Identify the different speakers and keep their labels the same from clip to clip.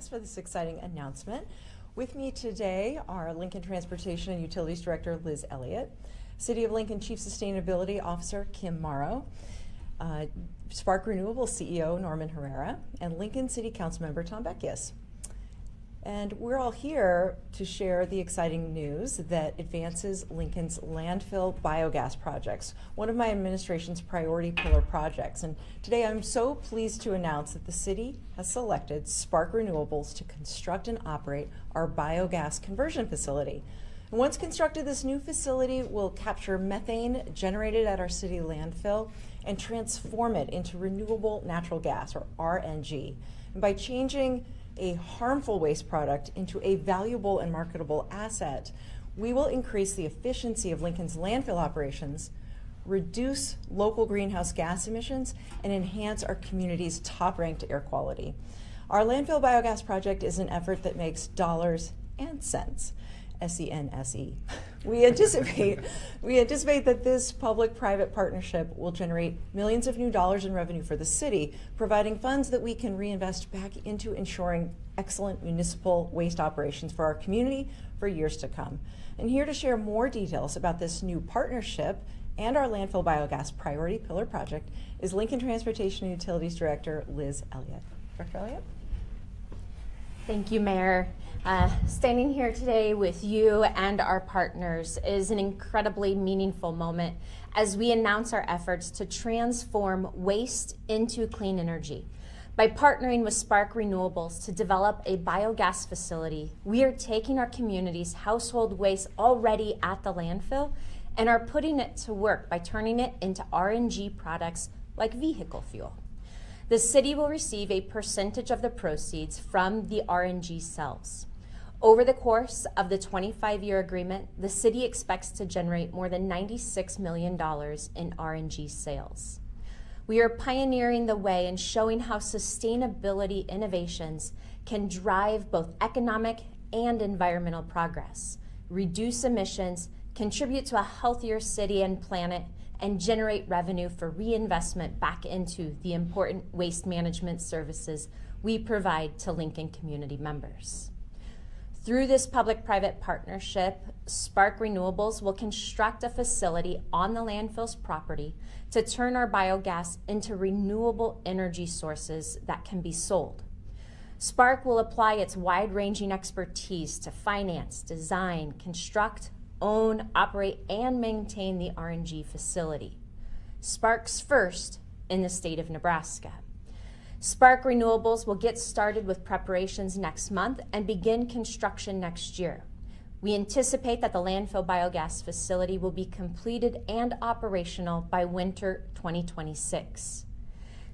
Speaker 1: us for this exciting announcement. With me today are Lincoln Transportation and Utilities Director Liz Elliott, City of Lincoln Chief Sustainability Officer Kim Morrow, Spark Renewable CEO Norman Herrera, and Lincoln City Council Member Tom Beckius. And we're all here to share the exciting news that advances Lincoln's landfill biogas projects, one of my administration's priority pillar projects. And today I'm so pleased to announce that the city has selected Spark Renewables to construct and operate our biogas conversion facility. And once constructed, this new facility will capture methane generated at our city landfill and transform it into renewable natural gas, or RNG. And by changing a harmful waste product into a valuable and marketable asset, we will increase the efficiency of Lincoln's landfill operations, reduce local greenhouse gas emissions, and enhance our community's top-ranked air quality. Our landfill biogas project is an effort that makes dollars and cents. S-E-N-S-E. We anticipate that this public-private partnership will generate millions of new dollars in revenue for the city, providing funds that we can reinvest back into ensuring excellent municipal waste operations for our community for years to come. And here to share more details about this new partnership and our landfill biogas priority pillar project is Lincoln Transportation and Utilities Director Liz Elliott. Director Elliott?
Speaker 2: Thank you, Mayor. Standing here today with you and our partners is an incredibly meaningful moment as we announce our efforts to transform waste into clean energy. By partnering with Spark Renewables to develop a biogas facility, we are taking our community's household waste already at the landfill and are putting it to work by turning it into RNG products like vehicle fuel. The city will receive a percentage of the proceeds from the RNG cells. Over the course of the 25-year agreement, the city expects to generate more than $96 million in RNG sales. We are pioneering the way and showing how sustainability innovations can drive both economic and environmental progress, reduce emissions, contribute to a healthier city and planet, and generate revenue for reinvestment back into the important waste management services we provide to Lincoln community members. Through this public-private partnership, Spark Renewables will construct a facility on the landfill's property to turn our biogas into renewable energy sources that can be sold. Spark will apply its wide-ranging expertise to finance, design, construct, own, operate, and maintain the RNG facility. Spark's first in the state of Nebraska. Spark Renewables will get started with preparations next month and begin construction next year. We anticipate that the landfill biogas facility will be completed and operational by winter 2026.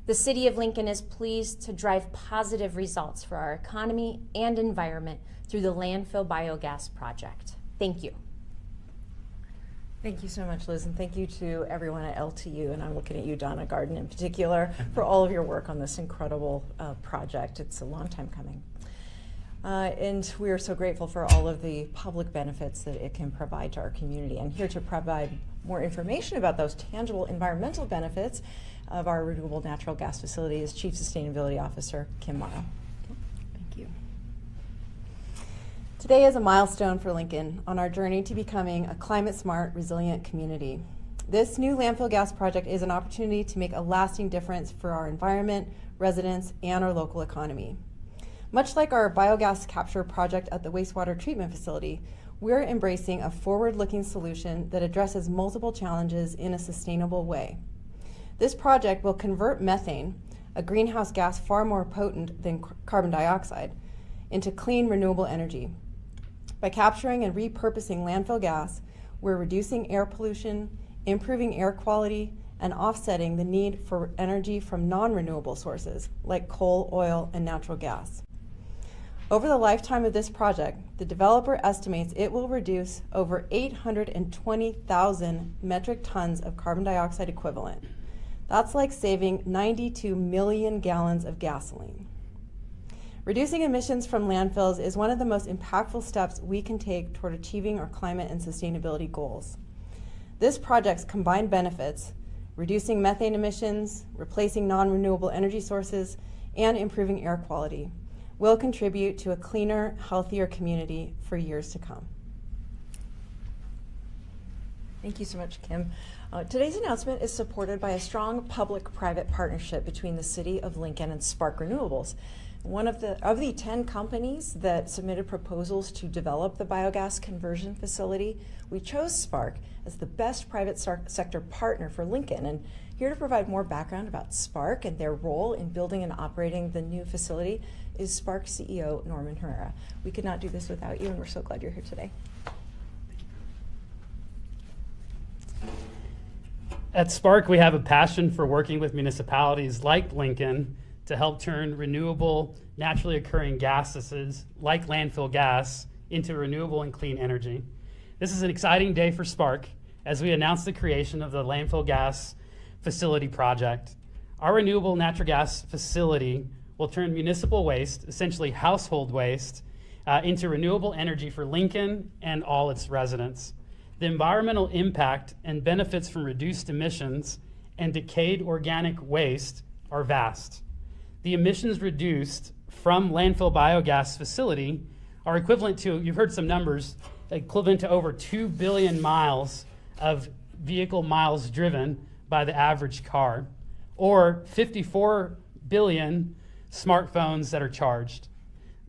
Speaker 2: The City of Lincoln is pleased to drive positive results for our economy and environment through the landfill biogas project. Thank you.
Speaker 1: Thank you so much, Liz, and thank you to everyone at LTU, and I'm looking at you, Donna Garden, in particular, for all of your work on this incredible project. It's a long time coming. And we are so grateful for all of the public benefits that it can provide to our community. And here to provide more information about those tangible environmental benefits of our renewable natural gas facility is Chief Sustainability Officer Kim Morrow.
Speaker 3: Today is a milestone for Lincoln on our journey to becoming a climate-smart, resilient community. This new landfill gas project is an opportunity to make a lasting difference for our environment, residents, and our local economy. Much like our biogas capture project at the wastewater treatment facility, we're embracing a forward-looking solution that addresses multiple challenges in a sustainable way. This project will convert methane, a greenhouse gas far more potent than carbon dioxide, into clean, renewable energy. By capturing and repurposing landfill gas, we're reducing air pollution, improving air quality, and offsetting the need for energy from non-renewable sources like coal, oil, and natural gas. Over the lifetime of this project, the developer estimates it will reduce over 820,000 metric tons of carbon dioxide equivalent. That's like saving 92 million gallons of gasoline. Reducing emissions from landfills is one of the most impactful steps we can take toward achieving our climate and sustainability goals. This project's combined benefits, reducing methane emissions, replacing non-renewable energy sources, and improving air quality, will contribute to a cleaner, healthier community for years to come.
Speaker 1: Thank you so much, Kim. Today's announcement is supported by a strong public-private partnership between the City of Lincoln and Spark Renewables. One of the 10 companies that submitted proposals to develop the biogas conversion facility, we chose Spark as the best private sector partner for Lincoln. And here to provide more background about Spark and their role in building and operating the new facility is Spark CEO Norman Herrera. We could not do this without you, and we're so glad you're here today.
Speaker 4: At Spark, we have a passion for working with municipalities like Lincoln to help turn renewable, naturally occurring gases like landfill gas into renewable and clean energy. This is an exciting day for Spark as we announce the creation of the landfill gas facility project. Our renewable natural gas facility will turn municipal waste, essentially household waste, into renewable energy for Lincoln and all its residents. The environmental impact and benefits from reduced emissions and decayed organic waste are vast. The emissions reduced from landfill biogas facility are equivalent to, you've heard some numbers, equivalent to over 2 billion miles of vehicle miles driven by the average car, or 54 billion smartphones that are charged.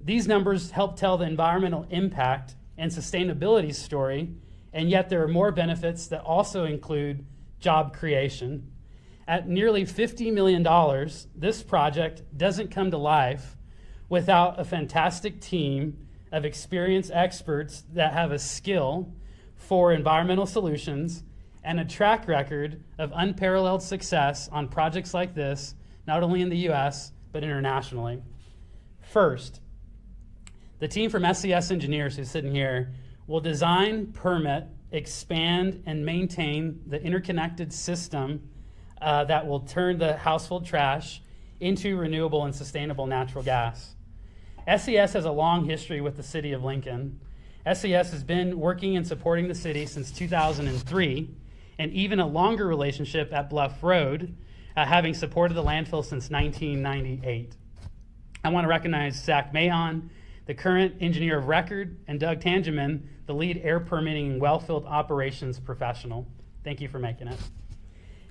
Speaker 4: These numbers help tell the environmental impact and sustainability story, and yet there are more benefits that also include job creation. At nearly $50 million, this project doesn't come to life without a fantastic team of experienced experts that have a skill for environmental solutions and a track record of unparalleled success on projects like this, not only in the US, but internationally. First, the team from SCS Engineers who's sitting here will design, permit, expand, and maintain the interconnected system that will turn the household trash into renewable and sustainable natural gas. SCS has a long history with the City of Lincoln. SCS has been working and supporting the city since 2003, and even a longer relationship at Bluff Road, having supported the landfill since 1998. I want to recognize Zach Mahon, the current engineer of record, and Doug Tangeman, the lead air permitting and wellfield operations professional. Thank you for making it.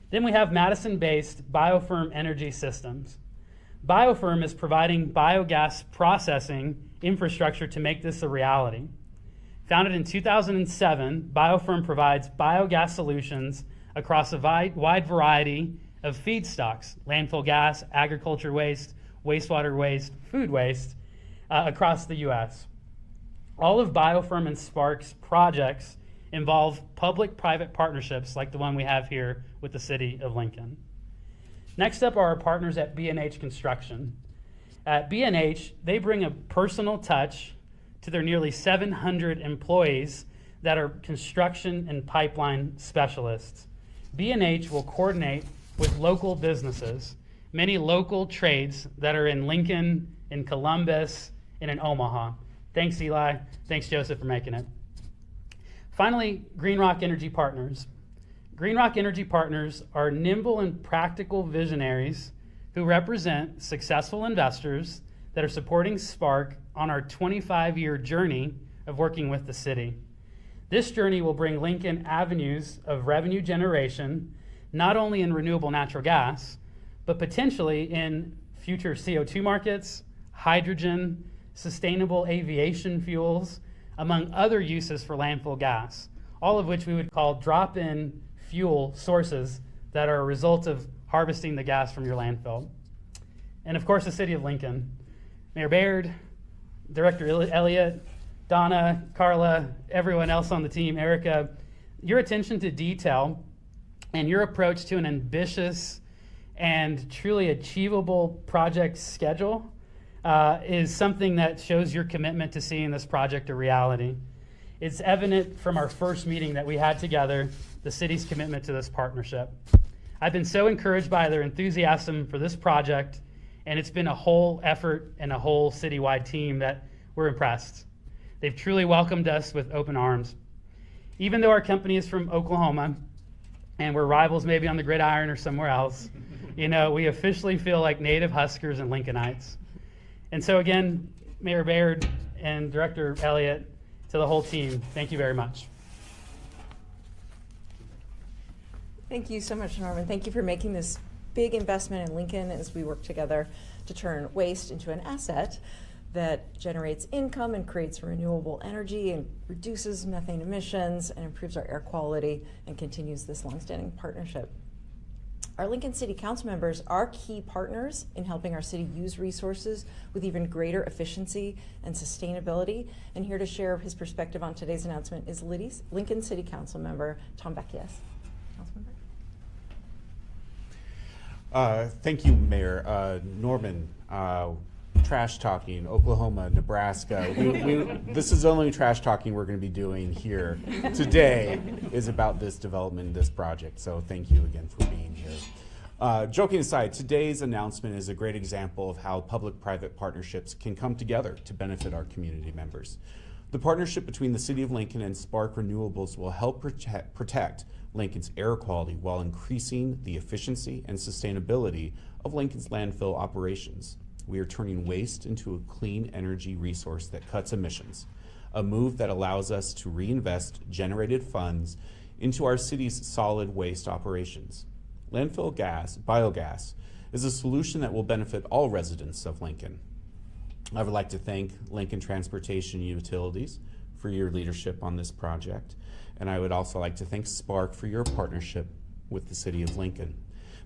Speaker 4: Then we have Madison-based Biofirm Energy Systems. Biofirm is providing biogas processing infrastructure to make this a reality. Founded in 2007, Biofirm provides biogas solutions across a wide variety of feedstocks, landfill gas, agriculture waste, wastewater waste, food waste, across the US. All of Biofirm and Spark's projects involve public-private partnerships like the one we have here with the City of Lincoln. Next up are our partners at B&H Construction. At B&H, they bring a personal touch to their nearly 700 employees that are construction and pipeline specialists. B&H will coordinate with local businesses, many local trades that are in Lincoln, in Columbus, and in Omaha. Thanks, Eli. Thanks, Joseph, for making it. Finally, Green Rock Energy Partners. Green Rock Energy Partners are nimble and practical visionaries who represent successful investors that are supporting Spark on our 25-year journey of working with the city. This journey will bring Lincoln avenues of revenue generation, not only in renewable natural gas, but potentially in future CO2 markets, hydrogen, sustainable aviation fuels, among other uses for landfill gas, all of which we would call drop-in fuel sources that are a result of harvesting the gas from your landfill. And of course, the City of Lincoln. Mayor Baird, Director Elliott, Donna, Carla, everyone else on the team, Erica, your attention to detail and your approach to an ambitious and truly achievable project schedule is something that shows your commitment to seeing this project a reality. It's evident from our first meeting that we had together, the city's commitment to this partnership. I've been so encouraged by their enthusiasm for this project, and it's been a whole effort and a whole citywide team that we're impressed. They've truly welcomed us with open arms. Even though our company is from Oklahoma, and we're rivals maybe on the gridiron or somewhere else, we officially feel like native Huskers and Lincolnites. And so again, Mayor Baird and Director Elliott, to the whole team, thank you very much.
Speaker 1: Thank you so much, Norman. Thank you for making this big investment in Lincoln as we work together to turn waste into an asset that generates income and creates renewable energy and reduces methane emissions and improves our air quality and continues this longstanding partnership. Our Lincoln City Council members are key partners in helping our city use resources with even greater efficiency and sustainability. And here to share his perspective on today's announcement is Lincoln City Council member Tom Beckius.
Speaker 5: Thank you, Mayor. Norman, trash talking, Oklahoma, Nebraska. This is the only trash talking we're going to be doing here today is about this development, this project. So thank you again for being here. Joking aside, today's announcement is a great example of how public-private partnerships can come together to benefit our community members. The partnership between the City of Lincoln and Spark Renewables will help protect Lincoln's air quality while increasing the efficiency and sustainability of Lincoln's landfill operations. We are turning waste into a clean energy resource that cuts emissions, a move that allows us to reinvest generated funds into our city's solid waste operations. Landfill gas, biogas, is a solution that will benefit all residents of Lincoln. I would like to thank Lincoln Transportation Utilities for your leadership on this project, and I would also like to thank Spark for your partnership with the City of Lincoln.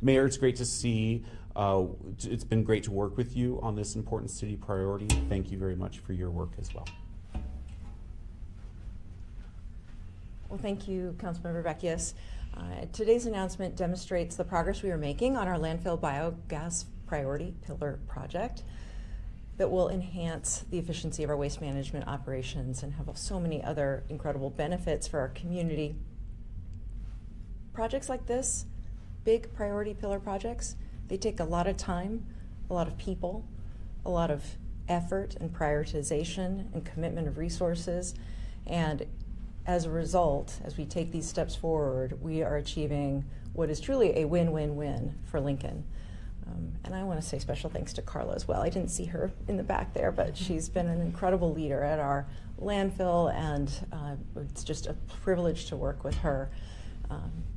Speaker 5: Mayor, it's great to see, it's been great to work with you on this important city priority. Thank you very much for your work as well.
Speaker 1: Well, thank you, Councilmember Beckius. Today's announcement demonstrates the progress we are making on our landfill biogas priority pillar project that will enhance the efficiency of our waste management operations and have so many other incredible benefits for our community. Projects like this, big priority pillar projects, they take a lot of time, a lot of people, a lot of effort and prioritization and commitment of resources. And as a result, as we take these steps forward, we are achieving what is truly a win-win-win for Lincoln. And I want to say special thanks to Carla as well. I didn't see her in the back there, but she's been an incredible leader at our landfill, and it's just a privilege to work with her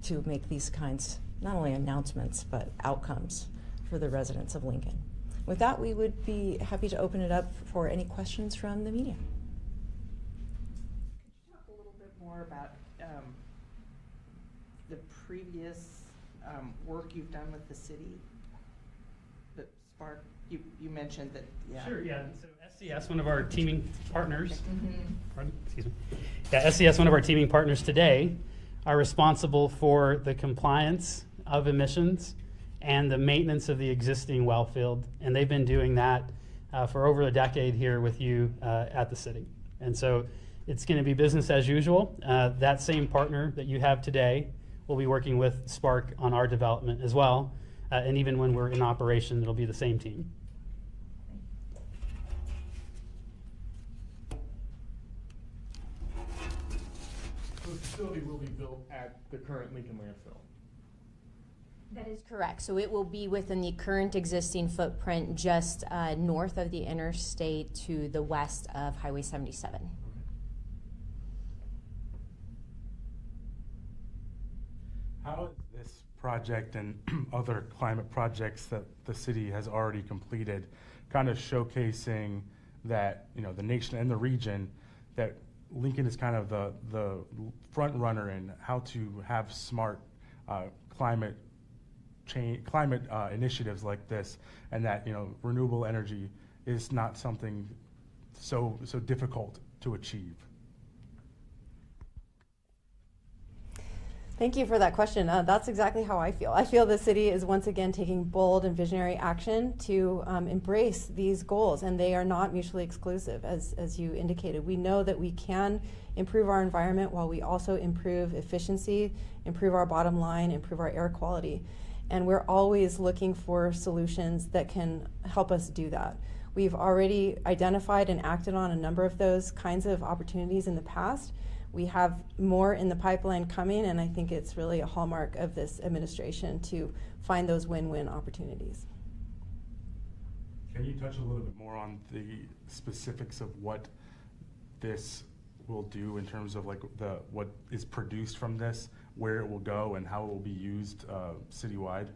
Speaker 1: to make these kinds, not only announcements, but outcomes for the residents of Lincoln. With that, we would be happy to open it up for any questions from the media.
Speaker 6: Could you talk a little bit more about the previous work you've done with the city? That Spark, you mentioned that, yeah.
Speaker 4: Sure, yeah. So SCS, one of our teaming partners, pardon, excuse me. Yeah, SCS, one of our teaming partners today, are responsible for the compliance of emissions and the maintenance of the existing well field. And they've been doing that for over a decade here with you at the city. And so it's going to be business as usual. That same partner that you have today will be working with Spark on our development as well. And even when we're in operation, it'll be the same team.
Speaker 7: So the facility will be built at the current Lincoln landfill?
Speaker 2: That is correct. So it will be within the current existing footprint just north of the interstate to the west of Highway 77.
Speaker 7: How is this project and other climate projects that the city has already completed kind of showcasing that, you know, the nation and the region, that Lincoln is kind of the front runner in how to have smart climate initiatives like this, and that, you know, renewable energy is not something so difficult to achieve?
Speaker 3: Thank you for that question. That's exactly how I feel. I feel the city is once again taking bold and visionary action to embrace these goals, and they are not mutually exclusive, as you indicated. We know that we can improve our environment while we also improve efficiency, improve our bottom line, improve our air quality. And we're always looking for solutions that can help us do that. We've already identified and acted on a number of those kinds of opportunities in the past. We have more in the pipeline coming, and I think it's really a hallmark of this administration to find those win-win opportunities.
Speaker 7: Can you touch a little bit more on the specifics of what this will do in terms of like what is produced from this, where it will go, and how it will be used citywide?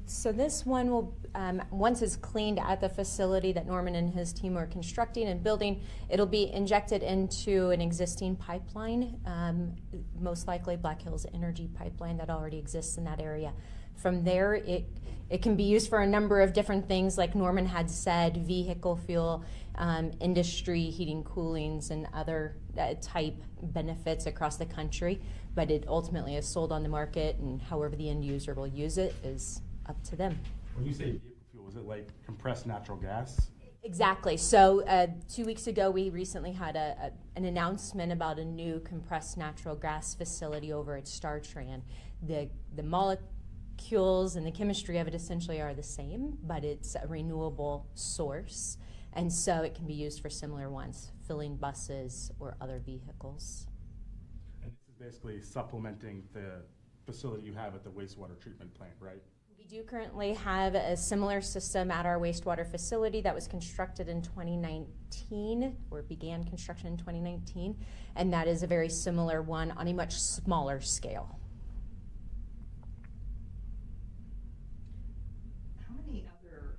Speaker 2: So this one will, once it's cleaned at the facility that Norman and his team are constructing and building, it'll be injected into an existing pipeline, most likely Black Hills Energy pipeline that already exists in that area. From there, it can be used for a number of different things, like Norman had said, vehicle fuel, industry, heating, coolings, and other type benefits across the country. But it ultimately is sold on the market, and however the end user will use it is up to them.
Speaker 7: When you say vehicle fuel, is it like compressed natural gas?
Speaker 2: Exactly. So 2 weeks ago, we recently had an announcement about a new compressed natural gas facility over at StarTran. The molecules and the chemistry of it essentially are the same, but it's a renewable source, and so it can be used for similar ones, filling buses or other vehicles.
Speaker 7: And this is basically supplementing the facility you have at the wastewater treatment plant, right?
Speaker 2: We do currently have a similar system at our wastewater facility that was constructed in 2019, or began construction in 2019, and that is a very similar one on a much smaller scale.
Speaker 6: How many other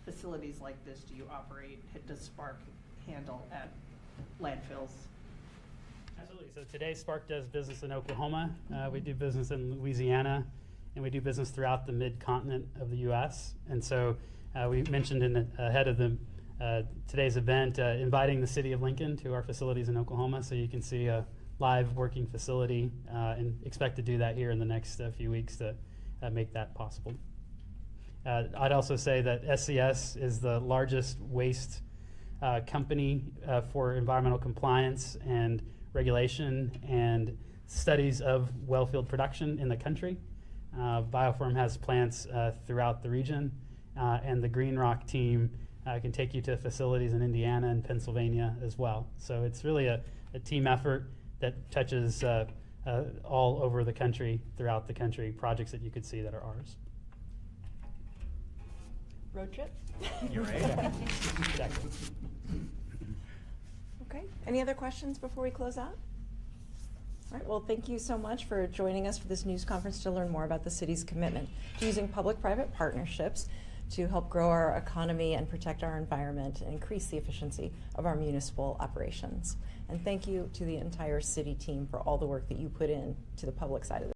Speaker 6: facilities like this do you operate? Does Spark handle at landfills?
Speaker 4: Absolutely. So today, Spark does business in Oklahoma. We do business in Louisiana, and we do business throughout the mid-continent of the U.S. And so we mentioned ahead of today's event, inviting the city of Lincoln to our facilities in Oklahoma, so you can see a live working facility, and expect to do that here in the next few weeks to make that possible. I'd also say that SCS is the largest waste company for environmental compliance and regulation and studies of wellfield production in the country. Bioform has plants throughout the region, and the Green Rock team can take you to facilities in Indiana and Pennsylvania as well. So it's really a team effort that touches all over the country, throughout the country, projects that you could see that are ours.
Speaker 1: Road trip?
Speaker 4: You're right. Exactly.
Speaker 1: Okay. Any other questions before we close out? All right. Well, thank you so much for joining us for this news conference to learn more about the city's commitment to using public-private partnerships to help grow our economy and protect our environment and increase the efficiency of our municipal operations. And thank you to the entire city team for all the work that you put in to the public side of